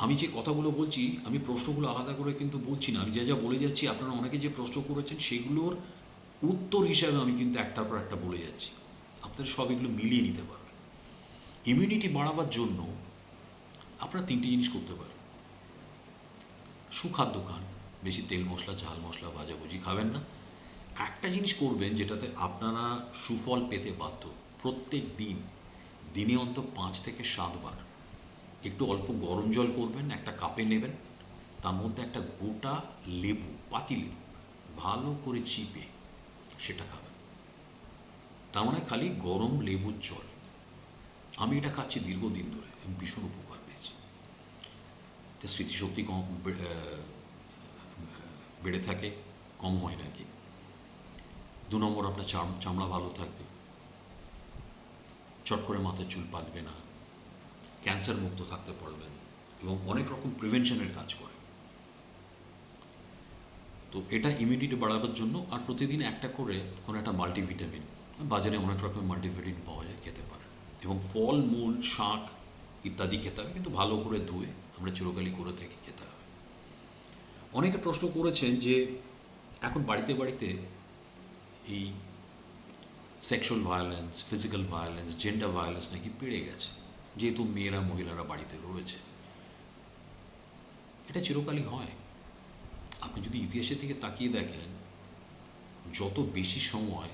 আমি যে কথাগুলো বলছি, আমি প্রশ্নগুলো আলাদা করে কিন্তু বলছি না, আমি যা যা বলে যাচ্ছি, আপনারা অনেকে যে প্রশ্ন করেছেন সেগুলোর উত্তর হিসাবে আমি কিন্তু একটার পর একটা বলে যাচ্ছি। আপনারা সব এগুলো মিলিয়ে নিতে পারবেন। ইমিউনিটি বাড়াবার জন্য আপনারা 3টে জিনিস করতে পারেন। সুখাদ্য খান, বেশি তেল মশলা, ঝাল মশলা, ভাজাভুজি খাবেন না। একটা জিনিস করবেন যেটাতে আপনারা সুফল পেতে বাধ্য, প্রত্যেক দিন, দিনে অন্তত 5 থেকে 7 বার একটু অল্প গরম জল করবেন, একটা কাপে নেবেন, তার মধ্যে একটা গোটা লেবু, পাতি লেবু ভালো করে চিপে সেটা খাবেন। তার মানে খালি গরম লেবুর জল। আমি এটা খাচ্ছি দীর্ঘদিন ধরে, আমি ভীষণ উপকার পেয়েছি। তো স্মৃতিশক্তি কম বেড়ে থাকে, কম হয় নাকি। 2 নম্বর, আপনার চামড়া ভালো থাকবে, চট করে মাথার চুল পাকবে না, ক্যান্সার মুক্ত থাকতে পারবেন এবং অনেক রকম প্রিভেনশনের কাজ করে। তো এটা ইমিউনিটি বাড়াবার জন্য। আর প্রতিদিন একটা করে কোনো একটা মাল্টিভিটামিন, বাজারে অনেক রকমের মাল্টিভিটামিন পাওয়া যায়, খেতে পারে। এবং ফল মূল, শাক ইত্যাদি খেতে হবে, কিন্তু ভালো করে ধুয়ে, আমরা চিরকালই করে থাকি, খেতে হবে। অনেকে প্রশ্ন করেছেন যে এখন বাড়িতে বাড়িতে এই sexual violence, physical violence, gender violence নাকি বেড়ে গেছে, যেহেতু মেয়েরা, মহিলারা বাড়িতে রয়েছে। এটা চিরকালই হয়। আপনি যদি ইতিহাসের দিকে তাকিয়ে দেখেন, যত বেশি সময়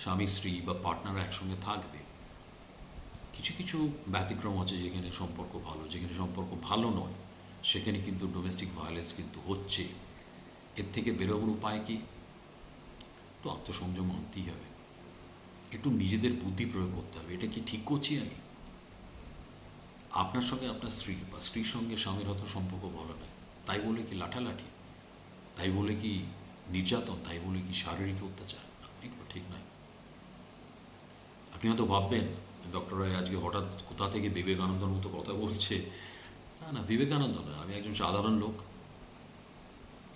স্বামী স্ত্রী বা পার্টনার একসঙ্গে থাকবে, কিছু কিছু ব্যতিক্রম আছে যেখানে সম্পর্ক ভালো, যেখানে সম্পর্ক ভালো নয় সেখানে কিন্তু ডোমেস্টিক ভায়োলেন্স কিন্তু হচ্ছে। এর থেকে বেরোবার উপায় কি? তো আত্মসংযম আনতেই হবে। একটু নিজেদের বুদ্ধি প্রয়োগ করতে হবে। এটা কি ঠিক করছি আমি? আপনার সঙ্গে আপনার স্ত্রী বা স্ত্রীর সঙ্গে স্বামীর হয়তো সম্পর্ক ভালো নয়, তাই বলে কি লাঠালাঠি, তাই বলে কি নির্যাতন, তাই বলে কি শারীরিক অত্যাচার? এগুলো ঠিক নয়। আপনি হয়তো ভাববেন ডক্টর রায় আজকে হঠাৎ কোথা থেকে বিবেকানন্দর মতো কথা বলছে। না না, বিবেকানন্দ না, আমি একজন সাধারণ লোক।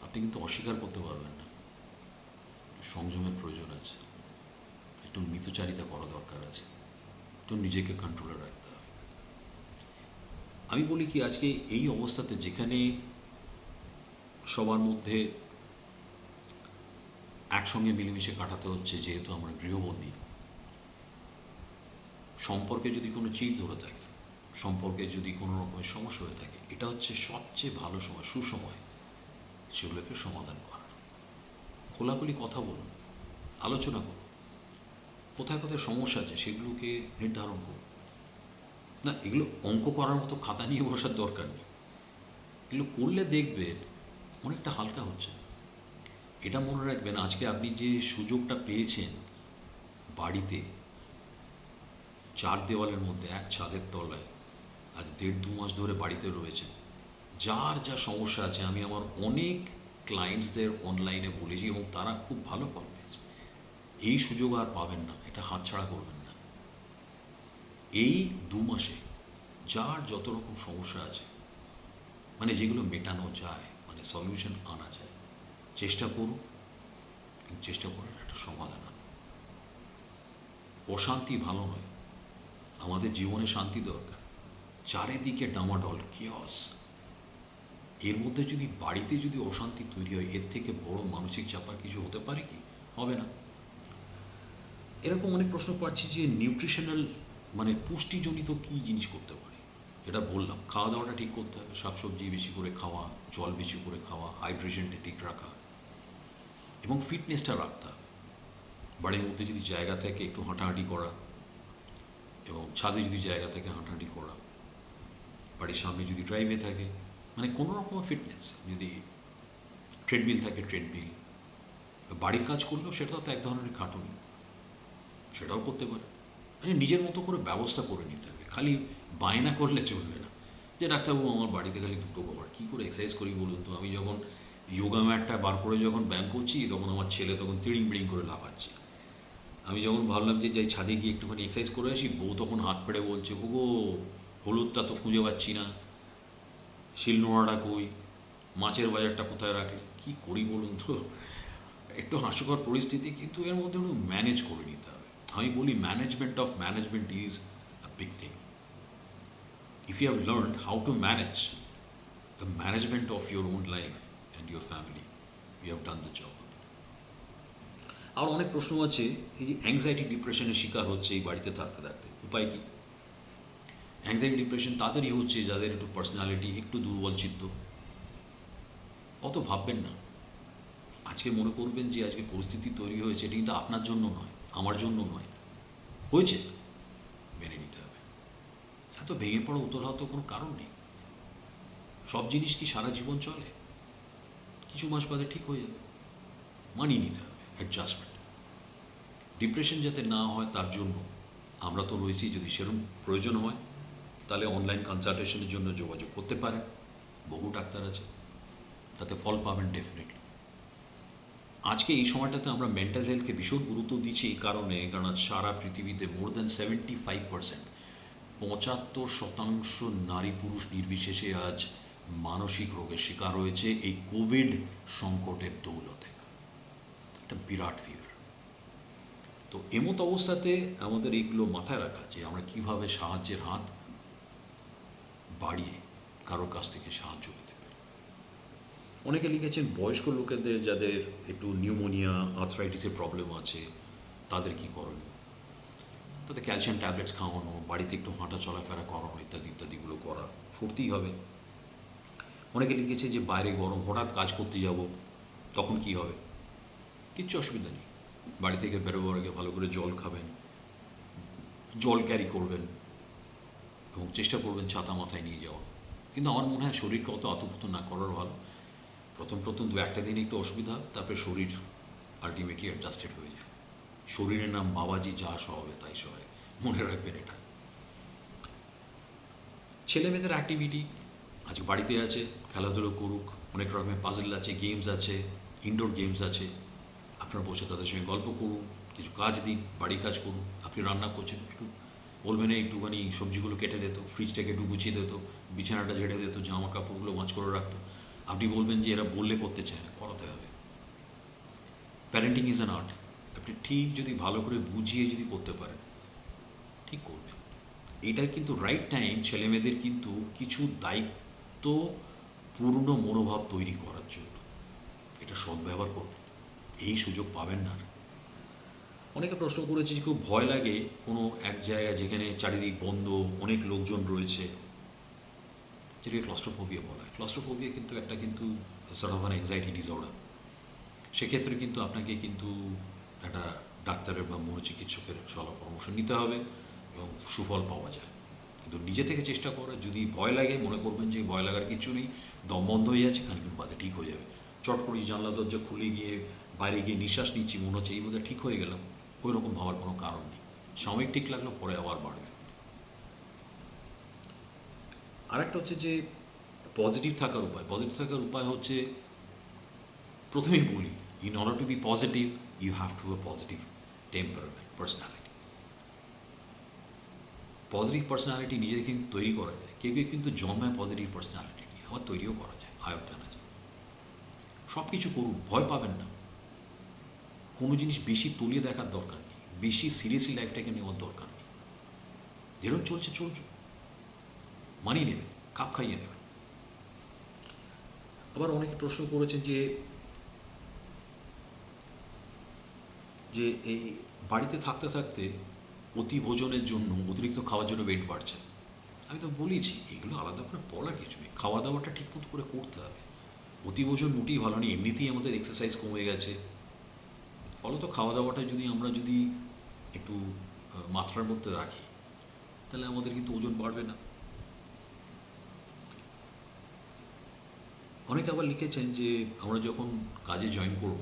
আপনি কিন্তু অস্বীকার করতে পারবেন না, সংযমের প্রয়োজন আছে, একটু মিতচারিতা করা দরকার আছে, একটু নিজেকে কন্ট্রোলে রাখতে হবে। আমি বলি কি, আজকে এই অবস্থাতে যেখানে সবার মধ্যে একসঙ্গে মিলেমিশে কাটাতে হচ্ছে, যেহেতু আমরা গৃহবন্দী, সম্পর্কে যদি কোনো চিড় ধরে থাকে, সম্পর্কে যদি কোনো রকমের সমস্যা হয়ে থাকে, এটা হচ্ছে সবচেয়ে ভালো সময়, সুসময় সেগুলোকে সমাধান করার। খোলাখুলি কথা বলুন, আলোচনা করুন, কোথায় কোথায় সমস্যা আছে সেগুলোকে নির্ধারণ করুন। না, এগুলো অঙ্ক করার মতো খাতা নিয়ে বসার দরকার নেই। এগুলো করলে দেখবেন অনেকটা হালকা হচ্ছে। এটা মনে রাখবেন, আজকে আপনি যে সুযোগটা পেয়েছেন বাড়িতে, চার দেওয়ালের মধ্যে, এক ছাদের তলায়, আজ 1.5-2 মাস ধরে বাড়িতে রয়েছেন, যার যা সমস্যা আছে, আমি আমার অনেক ক্লায়েন্টসদের অনলাইনে বলেছি এবং তারা খুব ভালো ফল পেয়েছে। এই সুযোগ আর পাবেন না, এটা হাতছাড়া করবেন না। এই 2 মাসে যার যত রকম সমস্যা আছে, মানে যেগুলো মেটানো যায়, মানে সলিউশন আনা যায়, চেষ্টা করুন, চেষ্টা করুন একটা সমাধান আনুন। অশান্তি ভালো নয়, আমাদের জীবনে শান্তি দরকার। চারিদিকে ডামাডোল, কিয়স, এর মধ্যে যদি বাড়িতে যদি অশান্তি তৈরি হয়, এর থেকে বড় মানসিক চাপা কিছু হতে পারে কি? হবে না। এরকম অনেক প্রশ্ন পাচ্ছি যে নিউট্রিশনাল, মানে পুষ্টিজনিত কী জিনিস করতে পারে। এটা বললাম, খাওয়া দাওয়াটা ঠিক করতে হবে, শাকসবজি বেশি করে খাওয়া, জল বেশি করে খাওয়া, হাইড্রেশনটা ঠিক রাখা এবং ফিটনেসটা রাখতে হবে। বাড়ির মধ্যে যদি জায়গা থাকে একটু হাঁটাহাঁটি করা, এবং ছাদে যদি জায়গা থাকে হাঁটাহাঁটি করা, বাড়ির সামনে যদি ড্রাইভে থাকে, মানে কোনো রকম ফিটনেস, যদি ট্রেডমিল থাকে ট্রেডমিল, বাড়ির কাজ করলেও সেটাও তো এক ধরনের খাটুনি, সেটাও করতে পারে। মানে নিজের মতো করে ব্যবস্থা করে নিতে হবে, খালি বায়না করলে চলবে না যে ডাক্তারবাবু আমার বাড়িতে খালি দুটো কভার, কী করে এক্সারসাইজ করি বলুন তো? আমি যখন যোগা ম্যাটটা বার করে যখন ব্যায়াম করছি, তখন আমার ছেলে তখন তিড়িং বিড়িং করে লাফাচ্ছে। আমি যখন ভাবলাম যে যাই ছাদে গিয়ে একটুখানি এক্সারসাইজ করে আসি, বউ তখন হাত পেড়ে বলছে, ওগো হলুদটা তো খুঁজে পাচ্ছি না, শিলনোড়াটা কই, মাছের বাজারটা কোথায় রাখলে, কী করি বলুন তো? একটু হাস্যকর পরিস্থিতি, কিন্তু এর মধ্যে একটু ম্যানেজ করে নিতে হবে। আমি বলি management of management is a big thing. If you have learned how to manage the management of your own life and your family, you have done the job. আর অনেক প্রশ্ন আছে, এই যে অ্যাংজাইটি ডিপ্রেশনের শিকার হচ্ছে এই বাড়িতে থাকতে থাকতে, উপায় কী? অ্যাংজাইটি ডিপ্রেশন তাদেরই হচ্ছে যাদের একটু পার্সোনালিটি একটু দুর্বল চিত্ত। অত ভাববেন না। আজকে মনে করবেন যে আজকে পরিস্থিতি তৈরি হয়েছে, এটা কিন্তু আপনার জন্য নয়, আমার জন্য নয়, হয়েছে, মেনে নিতে হবে। এত ভেঙে পড়া উতলা তো কোনো কারণ নেই। সব জিনিস কি সারা জীবন চলে? কিছু মাস বাদে ঠিক হয়ে যাবে, মানিয়ে নিতে হবে, অ্যাডজাস্টমেন্ট। ডিপ্রেশন যাতে না হয় তার জন্য আমরা তো রয়েছি, যদি সেরকম প্রয়োজন হয় তাহলে অনলাইন কনসালটেশনের জন্য যোগাযোগ করতে পারেন, বহু ডাক্তার আছে, তাতে ফল পাবেন ডেফিনেটলি। আজকে এই সময়টাতে আমরা মেন্টাল হেলথকে ভীষণ গুরুত্ব দিচ্ছি এই কারণে, কারণ আজ সারা পৃথিবীতে মোর দ্যান 75%, 75% নারী পুরুষ নির্বিশেষে আজ মানসিক রোগের শিকার হয়েছে এই কোভিড সংকটের দৌলতে। একটা বিরাট ফিগার। তো এমত অবস্থাতে আমাদের এইগুলো মাথায় রাখা, যে আমরা কিভাবে সাহায্যের হাত বাড়িয়ে কারোর কাছ থেকে সাহায্য পেতে পারি। অনেকে লিখেছেন বয়স্ক লোকেদের যাদের একটু নিউমোনিয়া, আর্থ্রাইটিসের প্রবলেম আছে, তাদের কী করণীয়? তাতে ক্যালসিয়াম ট্যাবলেটস খাওয়ানো, বাড়িতে একটু হাঁটা চলাফেরা করানো, ইত্যাদি ইত্যাদিগুলো করা, ফুর্তিই হবে। অনেকে লিখেছে যে বাইরে গরম, হঠাৎ কাজ করতে যাব, তখন কি হবে? কিচ্ছু অসুবিধা নেই, বাড়ি থেকে বেরোবার আগে ভালো করে জল খাবেন, জল ক্যারি করবেন এবং চেষ্টা করবেন ছাতা মাথায় নিয়ে যাওয়া। কিন্তু আমার মনে হয় শরীরকে অত আতপুত না করার ভালো। প্রথম 2-1 দিন একটু অসুবিধা, তারপরে শরীর আলটিমেটলি অ্যাডজাস্টেড হয়ে যায়, শরীরের নাম বাবাজি, যা সবে তাই সবে, মনে রাখবেন এটা। ছেলে মেয়েদের অ্যাক্টিভিটি, আজকে বাড়িতে আছে, খেলাধুলো করুক, অনেক রকমের পাজল আছে, গেমস আছে, ইনডোর গেমস আছে, আপনার বসে তাদের সঙ্গে গল্প করুন, কিছু কাজ দিন, বাড়ির কাজ করুন। আপনি রান্না করছেন, একটু বলবেন একটুখানি সবজিগুলো কেটে দিত, ফ্রিজটাকে একটু গুছিয়ে দিত, বিছানাটা ঝেড়ে দিত, জামা কাপড়গুলো ভাঁজ করে রাখতো। আপনি বলবেন যে এরা বললে করতে চায় না, করাতে হবে। Parenting is an art. আপনি ঠিক যদি ভালো করে বুঝিয়ে যদি করতে পারেন, ঠিক করবেন। এটা কিন্তু রাইট টাইম ছেলেমেয়েদের কিন্তু কিছু দায়িত্বপূর্ণ মনোভাব তৈরি করার জন্য। এটা সদ্ব্যবহার করুন, এই সুযোগ পাবেন না আর। অনেকে প্রশ্ন করেছে যে খুব ভয় লাগে কোনো এক জায়গায় যেখানে চারিদিক বন্ধ, অনেক লোকজন রয়েছে, যেটাকে ক্লস্ট্রোফোবিয়া বলা হয়। ক্লস্ট্রোফোবিয়া কিন্তু একটা কিন্তু sort of an anxiety disorder. সেক্ষেত্রে কিন্তু আপনাকে কিন্তু একটা ডাক্তারের বা মনোচিকিৎসকের সলা পরামর্শ নিতে হবে এবং সুফল পাওয়া যায়। কিন্তু নিজে থেকে চেষ্টা করা, যদি ভয় লাগে মনে করবেন যে ভয় লাগার কিছু নেই, দম বন্ধ হয়ে যাচ্ছে, খানিকক্ষণ বাদে ঠিক হয়ে যাবে। চট করে জানলা দরজা খুলে গিয়ে বাইরে গিয়ে নিঃশ্বাস নিচ্ছি, মনে হচ্ছে এই বোধহয় ঠিক হয়ে গেলাম, ওই রকম ভাবার কোনো কারণ নেই। সাময়িক ঠিক লাগলো, পরে আবার বাড়বে। আরেকটা হচ্ছে যে পজিটিভ থাকার উপায়। পজিটিভ থাকার উপায় হচ্ছে, প্রথমেই বলি, in order to be positive you have to have positive temperament, personality. Positive personality নিজেকে কিন্তু তৈরি করা যায়। কেউ কেউ কিন্তু জন্মায় পজিটিভ পার্সোনালিটি নিয়ে, আবার তৈরিও করা যায়, আয়ত্তে আনা যায়। সব কিছু করুন, ভয় পাবেন না। কোনো জিনিস বেশি তলিয়ে দেখার দরকার নেই, বেশি সিরিয়াসলি লাইফটাকে নেওয়ার দরকার নেই। যেরকম চলছে চলছে, মানিয়ে নেবেন, খাপ খাইয়ে নেবেন। আবার অনেকে প্রশ্ন করেছেন যে যে এই বাড়িতে থাকতে থাকতে অতি ভোজনের জন্য, অতিরিক্ত খাওয়ার জন্য ওয়েট বাড়ছে। আমি তো বলেছি এগুলো আলাদা করে বলার কিছু নেই, খাওয়া দাওয়াটা ঠিক মতো করে করতে হবে। অতি ভোজন মোটেই ভালো নেই, এমনিতেই আমাদের এক্সারসাইজ কমে গেছে। ফলত খাওয়া দাওয়াটা যদি আমরা একটু মাত্রার মধ্যে রাখি, তাহলে আমাদের কিন্তু ওজন বাড়বে না। অনেকে আবার লিখেছেন যে আমরা যখন কাজে জয়েন করব,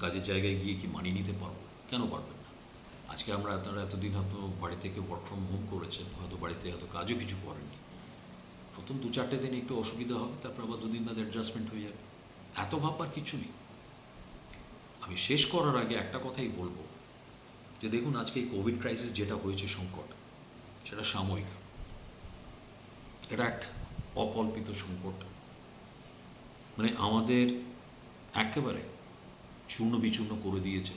কাজের জায়গায় গিয়ে কি মানিয়ে নিতে পারবো? কেন পারবেন না? আজকে আপনারা এতদিন হয়তো বাড়ি থেকে ওয়ার্ক ফ্রম হোম করেছেন, হয়তো বাড়িতে হয়তো কাজও কিছু করেননি। প্রথম 2-4 দিন একটু অসুবিধা হবে, তারপর আবার 2 দিন বাদে অ্যাডজাস্টমেন্ট হয়ে যাবে। এত ভাববার কিছু নেই। আমি শেষ করার আগে একটা কথাই বলবো, যে দেখুন আজকে এই কোভিড ক্রাইসিস যেটা হয়েছে, সংকট, সেটা সাময়িক। এটা একটা অকল্পিত সংকট, মানে আমাদের একেবারে চূর্ণ বিচূর্ণ করে দিয়েছে।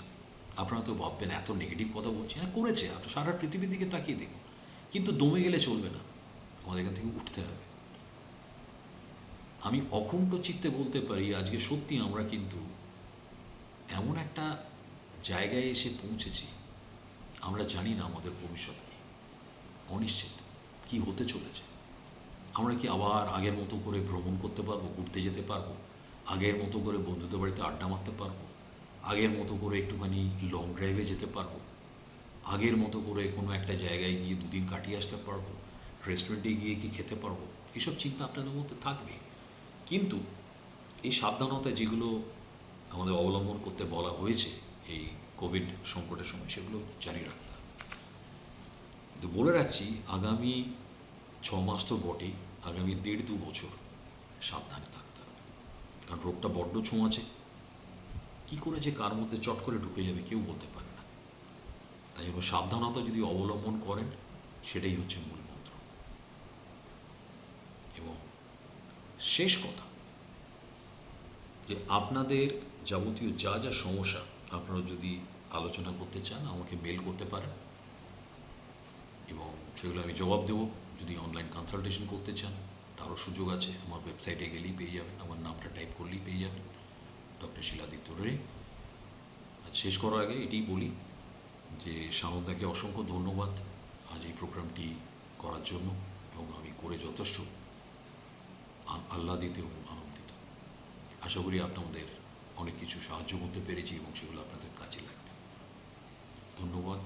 আপনারা তো ভাববেন এত নেগেটিভ কথা বলছি, হ্যাঁ করেছে, আপনি সারা পৃথিবীর দিকে তাকিয়ে দেখুন। কিন্তু দমে গেলে চলবে না, আমাদের এখান থেকে উঠতে হবে। আমি অকুণ্ঠ চিত্তে বলতে পারি, আজকে সত্যি আমরা কিন্তু এমন একটা জায়গায় এসে পৌঁছেছি, আমরা জানি না আমাদের ভবিষ্যৎ কী, অনিশ্চিত কী হতে চলেছে। আমরা কি আবার আগের মতো করে ভ্রমণ করতে পারবো, ঘুরতে যেতে পারবো, আগের মতো করে বন্ধুদের বাড়িতে আড্ডা মারতে পারবো, আগের মতো করে একটুখানি লং ড্রাইভে যেতে পারবো, আগের মতো করে কোনো একটা জায়গায় গিয়ে 2 দিন কাটিয়ে আসতে পারবো, রেস্টুরেন্টে গিয়ে কি খেতে পারবো? এসব চিন্তা আপনাদের মধ্যে থাকবে। কিন্তু এই সাবধানতা যেগুলো আমাদের অবলম্বন করতে বলা হয়েছে এই কোভিড সংকটের সময়, সেগুলো জারি রাখতে হবে। কিন্তু বলে রাখছি, আগামী 6 মাস তো বটেই, আগামী 1.5-2 বছর সাবধানে থাকতে হবে। কারণ রোগটা বড্ড ছোঁয়াচে, কী করে যে কার মধ্যে চট করে ঢুকে যাবে কেউ বলতে পারে না। তাই জন্য সাবধানতা যদি অবলম্বন করেন, সেটাই হচ্ছে মূল মন্ত্র। এবং শেষ কথা, যে আপনাদের যাবতীয় যা যা সমস্যা আপনারা যদি আলোচনা করতে চান, আমাকে মেল করতে পারেন এবং সেগুলো আমি জবাব দেবো। যদি অনলাইন কনসালটেশন করতে চান, তারও সুযোগ আছে, আমার ওয়েবসাইটে গেলেই পেয়ে যাবেন, আমার নামটা টাইপ করলেই পেয়ে যাবেন, ডক্টর শিলাদিত্য রে। আজ শেষ করার আগে এটাই বলি যে সানন্দাকে অসংখ্য ধন্যবাদ আজ এই প্রোগ্রামটি করার জন্য, এবং আমি করে যথেষ্ট আহ্লাদিত এবং আনন্দিত। আশা করি আপনাদের অনেক কিছু সাহায্য করতে পেরেছি এবং সেগুলো আপনাদের কাজে লাগবে। ধন্যবাদ।